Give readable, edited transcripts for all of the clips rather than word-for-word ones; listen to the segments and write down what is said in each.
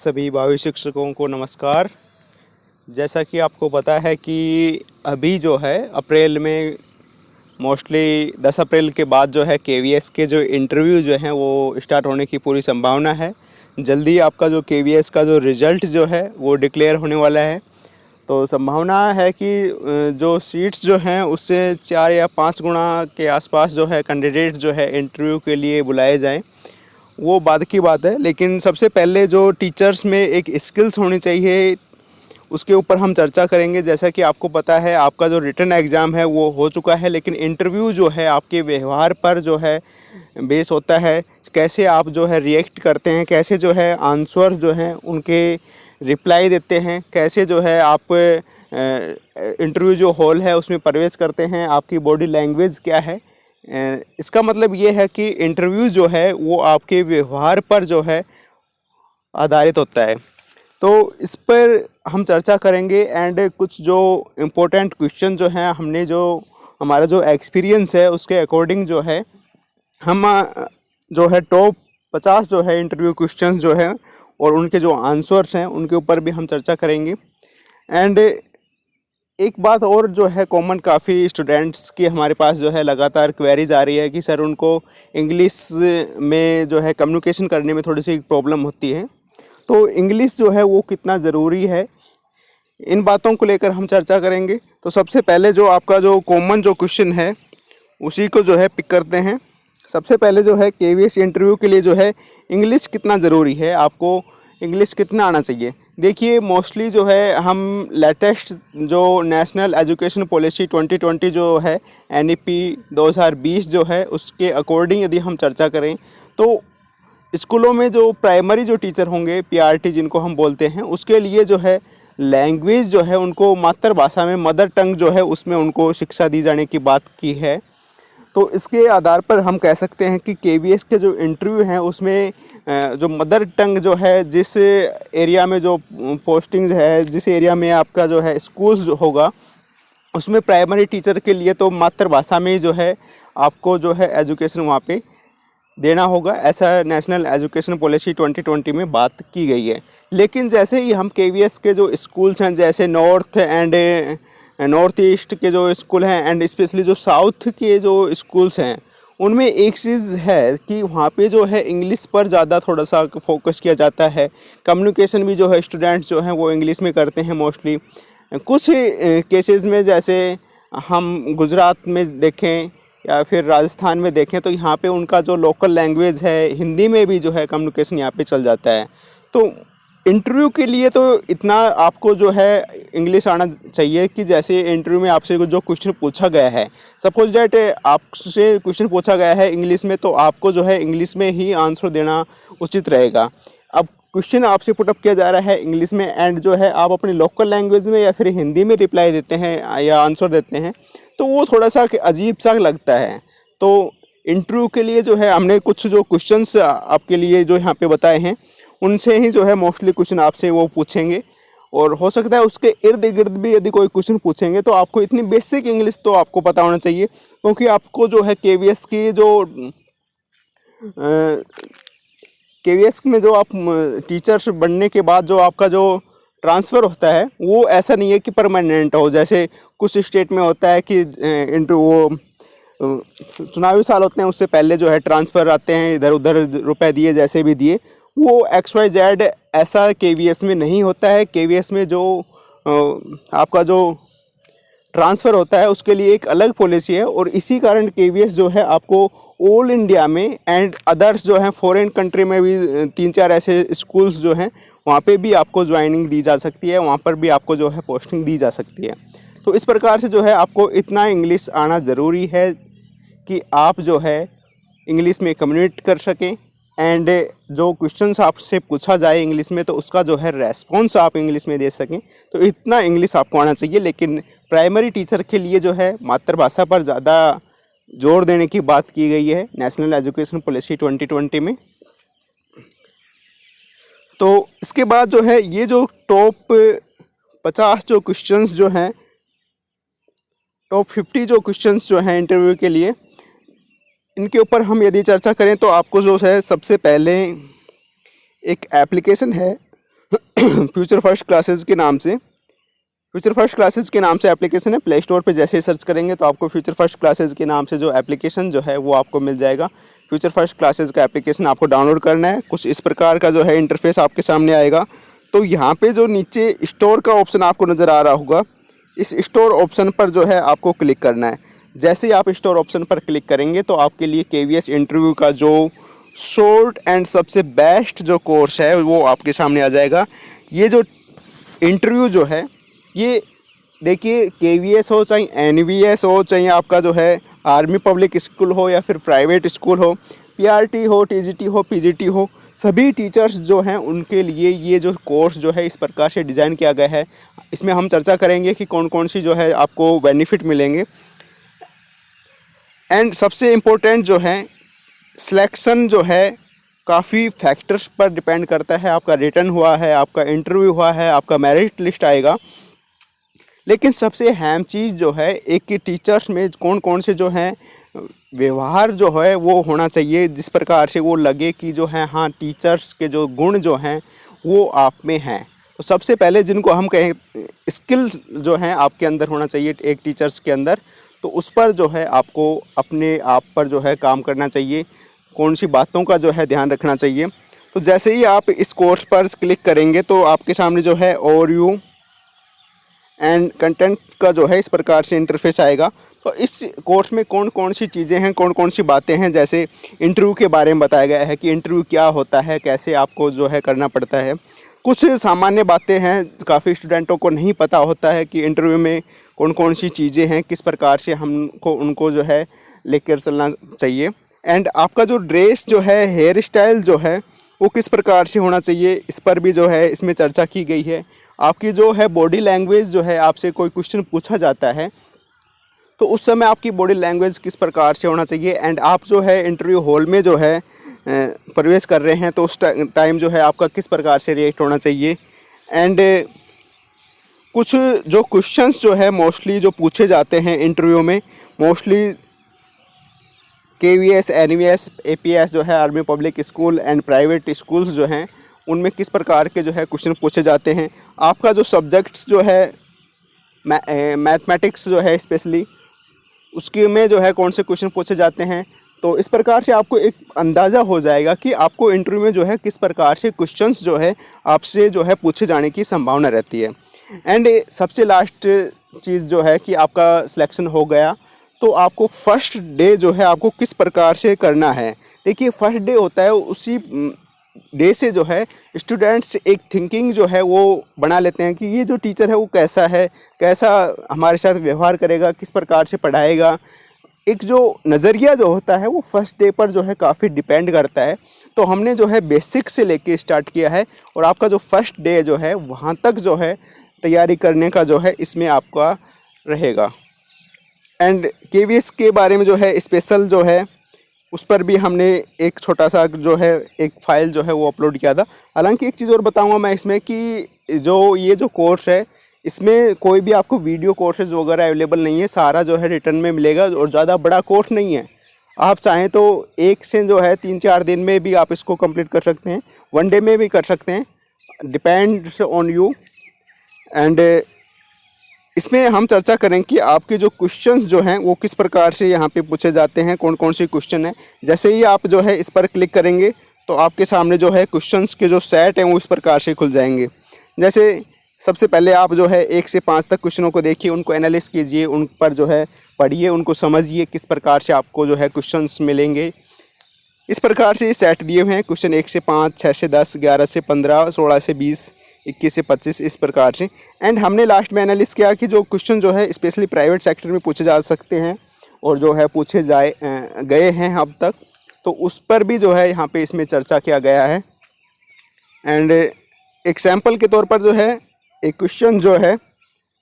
सभी भावी शिक्षकों को नमस्कार। जैसा कि आपको पता है कि अभी जो है अप्रैल में मोस्टली 10 अप्रैल के बाद जो है केवीएस के जो इंटरव्यू जो हैं वो स्टार्ट होने की पूरी संभावना है। जल्दी आपका जो केवीएस का जो रिज़ल्ट जो है वो डिक्लेयर होने वाला है। तो संभावना है कि जो सीट्स जो हैं उससे 4 या 5 गुना के आसपास जो है कैंडिडेट जो है इंटरव्यू के लिए बुलाए जाएँ, वो बाद की बात है। लेकिन सबसे पहले जो टीचर्स में एक स्किल्स होनी चाहिए उसके ऊपर हम चर्चा करेंगे। जैसा कि आपको पता है आपका जो रिटन एग्ज़ाम है वो हो चुका है, लेकिन इंटरव्यू जो है आपके व्यवहार पर जो है बेस होता है। कैसे आप जो है रिएक्ट करते हैं, कैसे जो है आंसर्स जो हैं उनके रिप्लाई देते हैं, कैसे जो है आप इंटरव्यू जो हॉल है उसमें प्रवेश करते हैं, आपकी बॉडी लैंग्वेज क्या है। इसका मतलब ये है कि इंटरव्यू जो है वो आपके व्यवहार पर जो है आधारित होता है। तो इस पर हम चर्चा करेंगे एंड कुछ जो इम्पोर्टेंट क्वेश्चन जो हैं हमने जो हमारा जो एक्सपीरियंस है उसके अकॉर्डिंग जो है हम जो है टॉप 50 जो है इंटरव्यू क्वेश्चन जो है और उनके जो आंसर्स हैं उनके ऊपर भी हम चर्चा करेंगे। एंड एक बात और जो है कॉमन काफ़ी स्टूडेंट्स की हमारे पास जो है लगातार क्वेरीज आ रही है कि सर उनको इंग्लिश में जो है कम्युनिकेशन करने में थोड़ी सी प्रॉब्लम होती है, तो इंग्लिश जो है वो कितना ज़रूरी है, इन बातों को लेकर हम चर्चा करेंगे। तो सबसे पहले जो आपका जो कॉमन जो क्वेश्चन है उसी को जो है पिक करते हैं। सबसे पहले जो है केवीएस इंटरव्यू के लिए जो है इंग्लिश कितना ज़रूरी है, आपको इंग्लिश कितना आना चाहिए। देखिए मोस्टली जो है हम लेटेस्ट जो नेशनल एजुकेशन पॉलिसी 2020 जो है NEP 2020 जो है उसके अकॉर्डिंग यदि हम चर्चा करें तो स्कूलों में जो प्राइमरी जो टीचर होंगे PRT जिनको हम बोलते हैं, उसके लिए जो है लैंग्वेज जो है उनको मातृभाषा में मदर टंग जो है उसमें उनको शिक्षा दी जाने की बात की है। तो इसके आधार पर हम कह सकते हैं कि केवीएस के जो इंटरव्यू हैं उसमें जो मदर टंग जो है जिस एरिया में जो पोस्टिंग है, जिस एरिया में आपका जो है स्कूल जो होगा उसमें प्राइमरी टीचर के लिए तो मातृभाषा में जो है आपको जो है एजुकेशन वहाँ पे देना होगा, ऐसा नेशनल एजुकेशन पॉलिसी 2020 में बात की गई है। लेकिन जैसे ही हम केवीएस के जो स्कूल्स हैं जैसे नॉर्थ एंड नॉर्थ ईस्ट के जो स्कूल हैं एंड स्पेशली जो साउथ के जो स्कूल्स हैं उनमें एक चीज़ है कि वहाँ पे जो है इंग्लिश पर ज़्यादा थोड़ा सा फोकस किया जाता है। कम्युनिकेशन भी जो है स्टूडेंट्स जो हैं वो इंग्लिश में करते हैं मोस्टली। कुछ केसेस में जैसे हम गुजरात में देखें या फिर राजस्थान में देखें तो यहाँ पे उनका जो लोकल लैंग्वेज है हिंदी में भी जो है कम्युनिकेशन यहाँ पे चल जाता है। तो इंटरव्यू के लिए तो इतना आपको जो है इंग्लिश आना चाहिए कि जैसे इंटरव्यू में आपसे जो क्वेश्चन पूछा गया है, सपोज डैट आपसे क्वेश्चन पूछा गया है इंग्लिश में, तो आपको जो है इंग्लिश में ही आंसर देना उचित रहेगा। अब क्वेश्चन आपसे पुटअप किया जा रहा है इंग्लिश में एंड जो है आप अपनी लोकल लैंग्वेज में या फिर हिंदी में रिप्लाई देते हैं या आंसर देते हैं तो वो थोड़ा सा अजीब सा लगता है। तो इंटरव्यू के लिए जो है हमने कुछ जो क्वेश्चंस आपके लिए जो यहाँ पे बताए हैं उनसे ही जो है मोस्टली क्वेश्चन आपसे वो पूछेंगे और हो सकता है उसके इर्द गिर्द भी यदि कोई क्वेश्चन पूछेंगे तो आपको इतनी बेसिक इंग्लिश तो आपको पता होना चाहिए, क्योंकि आपको जो है केवीएस की जो केवीएस में जो आप टीचर्स बनने के बाद जो आपका जो ट्रांसफ़र होता है वो ऐसा नहीं है कि परमानेंट हो। जैसे कुछ स्टेट में होता है कि इंटू वो चुनावी साल होते हैं उससे पहले जो है ट्रांसफ़र आते हैं, इधर उधर रुपए दिए जैसे भी दिए, वो XYZ ऐसा केवीएस में नहीं होता है। केवीएस में जो आपका जो ट्रांसफ़र होता है उसके लिए एक अलग पॉलिसी है और इसी कारण केवीएस जो है आपको ऑल इंडिया में एंड अदर्स जो हैं फॉरेन कंट्री में भी 3-4 ऐसे स्कूल्स जो हैं वहाँ पे भी आपको ज्वाइनिंग दी जा सकती है, वहाँ पर भी आपको जो है पोस्टिंग दी जा सकती है। तो इस प्रकार से जो है आपको इतना इंग्लिश आना ज़रूरी है कि आप जो है इंग्लिश में कम्युनिकेट कर सकें एंड जो क्वेश्चंस आपसे पूछा जाए इंग्लिश में तो उसका जो है रेस्पॉन्स आप इंग्लिश में दे सकें। तो इतना इंग्लिश आपको आना चाहिए। लेकिन प्राइमरी टीचर के लिए जो है मातृभाषा पर ज़्यादा जोर देने की बात की गई है नेशनल एजुकेशन पॉलिसी 2020 में। तो इसके बाद जो है ये जो टॉप 50 जो क्वेश्चंस जो हैं, टॉप 50 जो क्वेश्चंस जो हैं इंटरव्यू के लिए, इनके ऊपर हम यदि चर्चा करें तो आपको जो है सबसे पहले एक एप्लीकेशन है फ्यूचर फर्स्ट क्लासेस के नाम से, फ्यूचर फर्स्ट क्लासेस के नाम से एप्लीकेशन है। प्ले स्टोर पे जैसे ही सर्च करेंगे तो आपको फ्यूचर फर्स्ट क्लासेस के नाम से जो एप्लीकेशन जो है वो आपको मिल जाएगा। फ्यूचर फर्स्ट क्लासेस का एप्लीकेशन आपको डाउनलोड करना है। कुछ इस प्रकार का जो है इंटरफेस आपके सामने आएगा। तो यहाँ पे जो नीचे स्टोर का ऑप्शन आपको नज़र आ रहा होगा, इस स्टोर ऑप्शन पर जो है आपको क्लिक करना है। जैसे ही आप स्टोर ऑप्शन पर क्लिक करेंगे तो आपके लिए KVS इंटरव्यू का जो शॉर्ट एंड सबसे बेस्ट जो कोर्स है वो आपके सामने आ जाएगा। ये जो इंटरव्यू जो है ये देखिए, KVS हो चाहे NVS हो, चाहे आपका जो है आर्मी पब्लिक स्कूल हो या फिर प्राइवेट स्कूल हो, PRT हो, TGT हो, PGT हो, सभी टीचर्स जो हैं उनके लिए ये जो कोर्स जो है इस प्रकार से डिज़ाइन किया गया है। इसमें हम चर्चा करेंगे कि कौन कौन सी जो है आपको बेनिफिट मिलेंगे। एंड सबसे इम्पोर्टेंट जो है सिलेक्शन जो है काफ़ी फैक्टर्स पर डिपेंड करता है। आपका रिटर्न हुआ है, आपका इंटरव्यू हुआ है, आपका मेरिट लिस्ट आएगा, लेकिन सबसे अहम चीज़ जो है एक कि टीचर्स में कौन कौन से जो हैं व्यवहार जो है वो होना चाहिए, जिस प्रकार से वो लगे कि जो है हाँ टीचर्स के जो गुण जो हैं वो आप में हैं। तो सबसे पहले जिनको हम कहें स्किल जो है आपके अंदर होना चाहिए एक टीचर्स के अंदर, तो उस पर जो है आपको अपने आप पर जो है काम करना चाहिए। कौन सी बातों का जो है ध्यान रखना चाहिए। तो जैसे ही आप इस कोर्स पर क्लिक करेंगे तो आपके सामने जो है ओवरव्यू एंड कंटेंट का जो है इस प्रकार से इंटरफेस आएगा। तो इस कोर्स में कौन कौन सी चीज़ें हैं, कौन कौन सी बातें हैं, जैसे इंटरव्यू के बारे में बताया गया है कि इंटरव्यू क्या होता है, कैसे आपको जो है करना पड़ता है। कुछ सामान्य बातें हैं, काफ़ी स्टूडेंटों को नहीं पता होता है कि इंटरव्यू में कौन कौन सी चीज़ें हैं, किस प्रकार से हमको उनको जो है लेकर चलना चाहिए। एंड आपका जो ड्रेस जो है, हेयर स्टाइल जो है वो किस प्रकार से होना चाहिए, इस पर भी जो है इसमें चर्चा की गई है। आपकी जो है बॉडी लैंग्वेज जो है, आपसे कोई क्वेश्चन पूछा जाता है तो उस समय आपकी बॉडी लैंग्वेज किस प्रकार से होना चाहिए। एंड आप जो है इंटरव्यू हॉल में जो है प्रवेश कर रहे हैं तो उस टाइम जो है आपका किस प्रकार से रिएक्ट होना चाहिए। एंड कुछ जो क्वेश्चंस जो है मोस्टली जो पूछे जाते हैं इंटरव्यू में, मोस्टली KVS, NVS, APS जो है army public school and private schools जो हैं उनमें किस प्रकार के जो है क्वेश्चन पूछे जाते हैं। आपका जो सब्जेक्ट्स जो है मैथमेटिक्स जो है स्पेशली उसके में जो है कौन से क्वेश्चन पूछे जाते हैं। तो इस प्रकार से आपको एक अंदाज़ा हो जाएगा कि आपको इंटरव्यू में जो है किस प्रकार से क्वेश्चंस जो है आपसे जो है पूछे जाने की संभावना रहती है। एंड सबसे लास्ट चीज़ जो है कि आपका सिलेक्शन हो गया तो आपको फर्स्ट डे जो है आपको किस प्रकार से करना है। देखिए फर्स्ट डे होता है, उसी डे से जो है स्टूडेंट्स एक थिंकिंग जो है वो बना लेते हैं कि ये जो टीचर है वो कैसा है, कैसा हमारे साथ व्यवहार करेगा, किस प्रकार से पढ़ाएगा। एक जो नज़रिया जो होता है वो फर्स्ट डे पर जो है काफ़ी डिपेंड करता है। तो हमने जो है बेसिक से लेके स्टार्ट किया है और आपका जो फर्स्ट डे जो है वहाँ तक जो है तैयारी करने का जो है इसमें आपका रहेगा। एंड KVS के बारे में जो है स्पेशल जो है उस पर भी हमने एक छोटा सा जो है एक फ़ाइल जो है वो अपलोड किया था। हालांकि एक चीज़ और बताऊंगा मैं इसमें कि जो ये जो कोर्स है इसमें कोई भी आपको वीडियो कोर्सेज वगैरह अवेलेबल नहीं है, सारा जो है रिटर्न में मिलेगा और ज़्यादा बड़ा कोर्स नहीं है। आप चाहें तो एक से जो है 3-4 दिन में भी आप इसको कंप्लीट कर सकते हैं, 1 डे में भी कर सकते हैं, डिपेंड्स ऑन यू। एंड इसमें हम चर्चा करें कि आपके जो क्वेश्चंस जो हैं वो किस प्रकार से यहाँ पे पूछे जाते हैं, कौन कौन से क्वेश्चन हैं। जैसे ही आप जो है इस पर क्लिक करेंगे तो आपके सामने जो है क्वेश्चंस के जो सेट हैं वो इस प्रकार से खुल जाएंगे। जैसे सबसे पहले आप जो है 1 से 5 तक क्वेश्चनों को देखिए, उनको एनालिस कीजिए, उन पर जो है पढ़िए, उनको समझिए किस प्रकार से आपको जो है क्वेश्चंस मिलेंगे। इस प्रकार से ये सेट दिए हुए हैं, क्वेश्चन 1 से 5, 6 से 10, 11 से 15, 16 से 20, 21 से 25, इस प्रकार से। एंड हमने लास्ट में एनालिस किया कि जो क्वेश्चन जो है स्पेशली प्राइवेट सेक्टर में पूछे जा सकते हैं और जो है पूछे गए हैं अब तक, तो उस पर भी जो है यहाँ पे इसमें चर्चा किया गया है। एंड एग्जाम्पल के तौर पर जो है एक क्वेश्चन जो है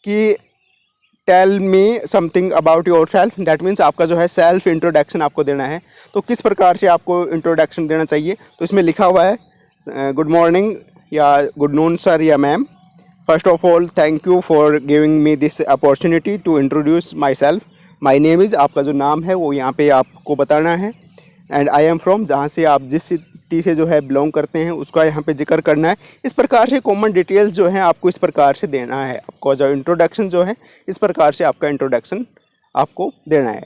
कि tell me something about yourself, that means आपका जो है सेल्फ इंट्रोडक्शन आपको देना है। तो किस प्रकार से आपको इंट्रोडक्शन देना चाहिए, तो इसमें लिखा हुआ है गुड मॉर्निंग या गुड नून सर या ma'am, first of all thank you for giving me this opportunity to introduce myself, my name is, आपका जो नाम है वो यहाँ पे आपको बताना है। एंड आई एम फ्रॉम, जहाँ से आप जिस सिटी से जो है बिलोंग करते हैं उसका यहाँ पे जिक्र करना है। इस प्रकार से कॉमन डिटेल्स जो हैं आपको इस प्रकार से देना है। आपको जो इंट्रोडक्शन जो है इस प्रकार से आपका इंट्रोडक्शन आपको देना है।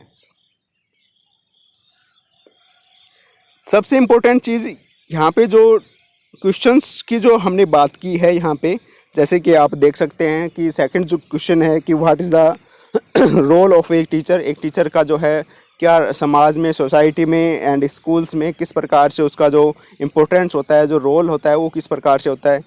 सबसे इम्पोर्टेंट चीज़ यहाँ पे जो क्वेश्चंस की जो हमने बात की है यहाँ पे, जैसे कि आप देख सकते हैं कि सेकंड जो क्वेश्चन है कि what is the role of a teacher. एक टीचर का जो है क्या समाज में, सोसाइटी में एंड स्कूल्स में किस प्रकार से उसका जो इम्पोर्टेंस होता है, जो रोल होता है वो किस प्रकार से होता है।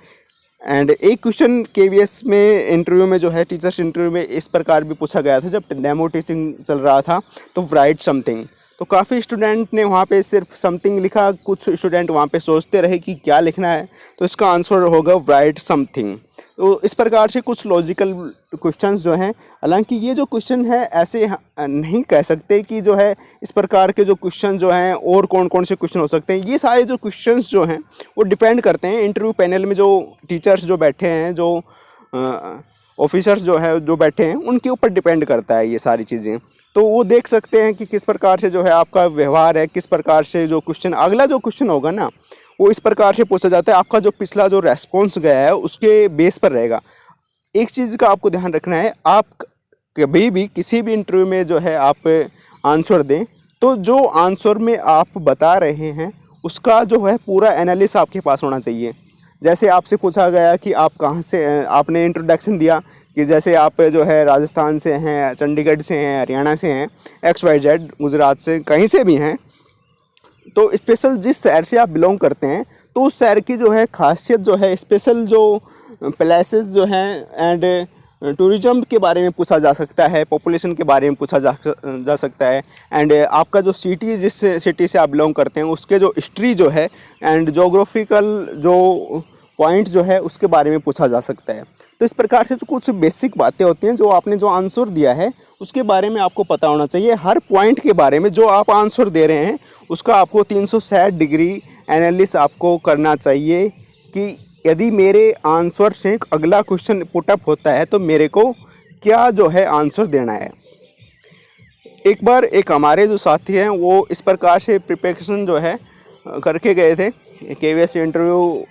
एंड एक क्वेश्चन केवीएस में इंटरव्यू में जो है टीचर्स इंटरव्यू में इस प्रकार भी पूछा गया था जब डेमो टीचिंग चल रहा था, तो राइट समथिंग। तो काफ़ी स्टूडेंट ने वहाँ पे सिर्फ समथिंग लिखा, कुछ स्टूडेंट वहाँ पे सोचते रहे कि क्या लिखना है, तो इसका आंसर होगा राइट समथिंग। तो इस प्रकार से कुछ लॉजिकल क्वेश्चंस जो हैं, हालांकि ये जो क्वेश्चन है ऐसे नहीं कह सकते कि जो है इस प्रकार के जो क्वेश्चन जो हैं और कौन कौन से क्वेश्चन हो सकते हैं। ये सारे जो क्वेश्चंस जो हैं वो डिपेंड करते हैं इंटरव्यू पैनल में जो टीचर्स जो बैठे हैं, जो ऑफिसर्स जो है जो बैठे हैं, उनके ऊपर डिपेंड करता है ये सारी चीज़ें। तो वो देख सकते हैं कि किस प्रकार से जो है आपका व्यवहार है, किस प्रकार से जो क्वेश्चन अगला जो क्वेश्चन होगा ना वो इस प्रकार से पूछा जाता है। आपका जो पिछला जो रेस्पॉन्स गया है उसके बेस पर रहेगा। एक चीज़ का आपको ध्यान रखना है, आप कभी भी किसी भी इंटरव्यू में जो है आप आंसर दें तो जो आंसर में आप बता रहे हैं उसका जो है पूरा एनालिसिस आपके पास होना चाहिए। जैसे आपसे पूछा गया कि आप कहाँ से, आपने इंट्रोडक्शन दिया कि जैसे आप जो है राजस्थान से हैं, चंडीगढ़ से हैं, हरियाणा से हैं, XYZ, गुजरात से, कहीं से भी हैं, तो स्पेशल जिस शहर से आप बिलोंग करते हैं तो उस शहर की जो है खासियत जो है, स्पेशल जो प्लेसेस जो हैं एंड टूरिज़्म के बारे में पूछा जा सकता है, पॉपुलेशन के बारे में पूछा जा सकता है, एंड आपका जो सिटी, जिस सिटी से आप बिलोंग करते हैं उसके जो हिस्ट्री जो है एंड जोग्राफिकल जो पॉइंट जो है उसके बारे में पूछा जा सकता है। तो इस प्रकार से जो कुछ बेसिक बातें होती हैं, जो आपने जो आंसर दिया है उसके बारे में आपको पता होना चाहिए। हर पॉइंट के बारे में जो आप आंसर दे रहे हैं उसका आपको 360 डिग्री एनालिसिस आपको करना चाहिए कि यदि मेरे आंसर से अगला क्वेश्चन पुटअप होता है तो मेरे को क्या जो है आंसर देना है। एक बार एक हमारे जो साथी हैं वो इस प्रकार से प्रिपरेशन जो है करके गए थे, केवीएस इंटरव्यू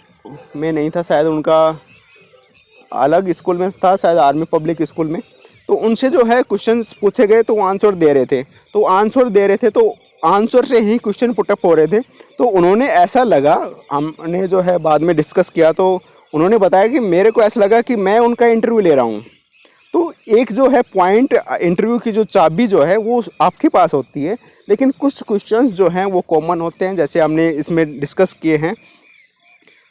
में नहीं था शायद, उनका अलग स्कूल में था, शायद आर्मी पब्लिक स्कूल में। तो उनसे जो है क्वेश्चंस पूछे गए तो वो आंसर दे रहे थे, तो आंसर से ही क्वेश्चन पुटअप हो रहे थे। तो उन्होंने ऐसा लगा, हमने जो है बाद में डिस्कस किया तो उन्होंने बताया कि मेरे को ऐसा लगा कि मैं उनका इंटरव्यू ले रहा हूँ। तो एक जो है पॉइंट, इंटरव्यू की जो चाबी जो है वो आपके पास होती है, लेकिन कुछ क्वेश्चंस जो हैं वो कॉमन होते हैं, जैसे हमने इसमें डिस्कस किए हैं।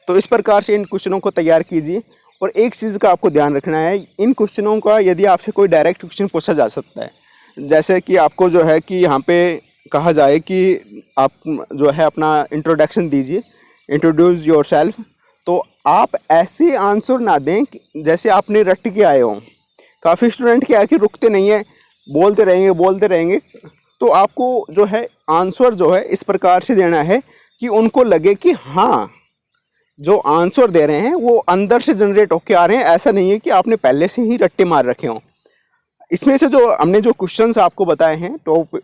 तो इस प्रकार से इन क्वेश्चनों को तैयार कीजिए। और एक चीज़ का आपको ध्यान रखना है, इन क्वेश्चनों का यदि आपसे कोई डायरेक्ट क्वेश्चन पूछा जा सकता है, जैसे कि आपको जो है कि यहाँ पे कहा जाए कि आप जो है अपना इंट्रोडक्शन दीजिए, इंट्रोड्यूस योरसेल्फ, तो आप ऐसे आंसर ना दें जैसे आपने रट के आए हों। काफ़ी स्टूडेंट क्या है कि रुकते नहीं है, बोलते रहेंगे। तो आपको जो है आंसर जो है इस प्रकार से देना है कि उनको लगे कि हाँ, जो आंसर दे रहे हैं वो अंदर से जनरेट होके आ रहे हैं। ऐसा नहीं है कि आपने पहले से ही रट्टे मार रखे हों। इसमें से जो हमने जो क्वेश्चंस आपको बताए हैं, टॉप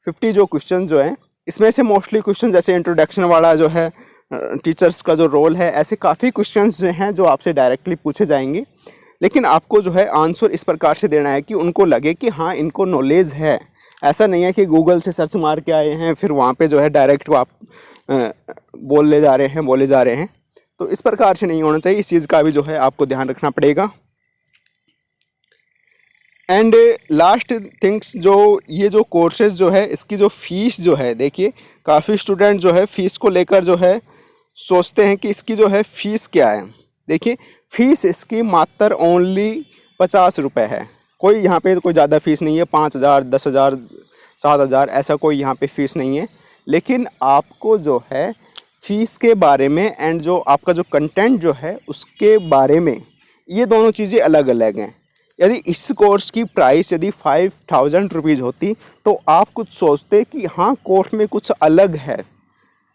50 जो क्वेश्चन जो हैं, इसमें से मोस्टली क्वेश्चन जैसे इंट्रोडक्शन वाला जो है, टीचर्स का जो रोल है, ऐसे काफ़ी क्वेश्चंस जो हैं जो आपसे डायरेक्टली पूछे जाएंगे। लेकिन आपको जो है आंसर इस प्रकार से देना है कि उनको लगे कि हाँ, इनको नॉलेज है। ऐसा नहीं है कि गूगल से सर्च मार के आए हैं फिर वहाँ पे जो है डायरेक्ट आप बोले जा रहे हैं। तो इस प्रकार से नहीं होना चाहिए, इस चीज़ का भी जो है आपको ध्यान रखना पड़ेगा। एंड लास्ट थिंग्स, जो ये जो कोर्सेज जो है इसकी जो फ़ीस जो है, देखिए काफ़ी स्टूडेंट जो है फ़ीस को लेकर जो है सोचते हैं कि इसकी जो है फ़ीस क्या है। देखिए फ़ीस इसकी मात्र ओनली 50 रुपये है। कोई यहाँ पे कोई ज़्यादा फ़ीस नहीं है, 5,000, 10,000, 7,000 ऐसा कोई यहाँ पे फ़ीस नहीं है। लेकिन आपको जो है फ़ीस के बारे में एंड जो आपका जो कंटेंट जो है उसके बारे में, ये दोनों चीज़ें अलग अलग हैं। यदि इस कोर्स की प्राइस यदि 5,000 रुपीज़ होती तो आप कुछ सोचते कि हाँ, कोर्स में कुछ अलग है।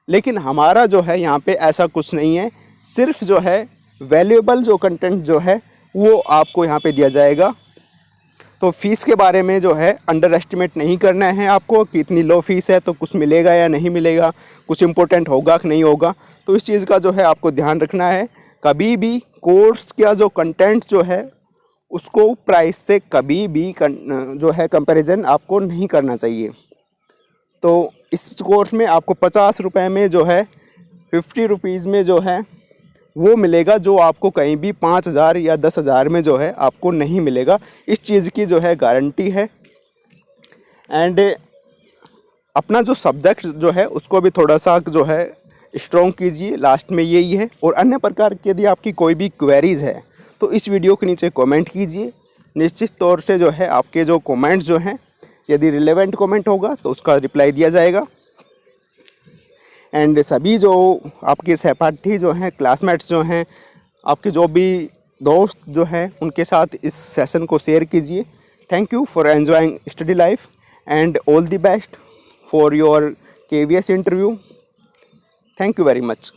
लेकिन हमारा जो है यहाँ पे ऐसा कुछ नहीं है, सिर्फ जो है वैल्यूएबल जो कंटेंट जो है वो आपको यहाँ पे दिया जाएगा। तो फ़ीस के बारे में जो है अंडर एस्टिमेट नहीं करना है आपको कि इतनी लो फीस है तो कुछ मिलेगा या नहीं मिलेगा, कुछ इम्पोर्टेंट होगा कि नहीं होगा। तो इस चीज़ का जो है आपको ध्यान रखना है। कभी भी कोर्स का जो कंटेंट जो है उसको प्राइस से कभी भी जो है कंपैरिजन आपको नहीं करना चाहिए। तो इस कोर्स में आपको 50 रुपये में जो है 50 रुपीज़ में जो है वो मिलेगा, जो आपको कहीं भी 5,000 या 10,000 में जो है आपको नहीं मिलेगा। इस चीज़ की जो है गारंटी है। एंड अपना जो सब्जेक्ट जो है उसको भी थोड़ा सा जो है स्ट्रॉन्ग कीजिए, लास्ट में यही है। और अन्य प्रकार की यदि आपकी कोई भी क्वेरीज़ है तो इस वीडियो के नीचे कमेंट कीजिए। निश्चित तौर से जो है आपके जो कमेंट्स जो हैं, यदि रिलेवेंट कमेंट होगा तो उसका रिप्लाई दिया जाएगा। एंड सभी जो आपके सहपाठी जो हैं, क्लासमेट्स जो हैं, आपके जो भी दोस्त जो हैं, उनके साथ इस सेशन को शेयर कीजिए। Thank you for enjoying study life and all the best for your KVS interview. Thank you very much.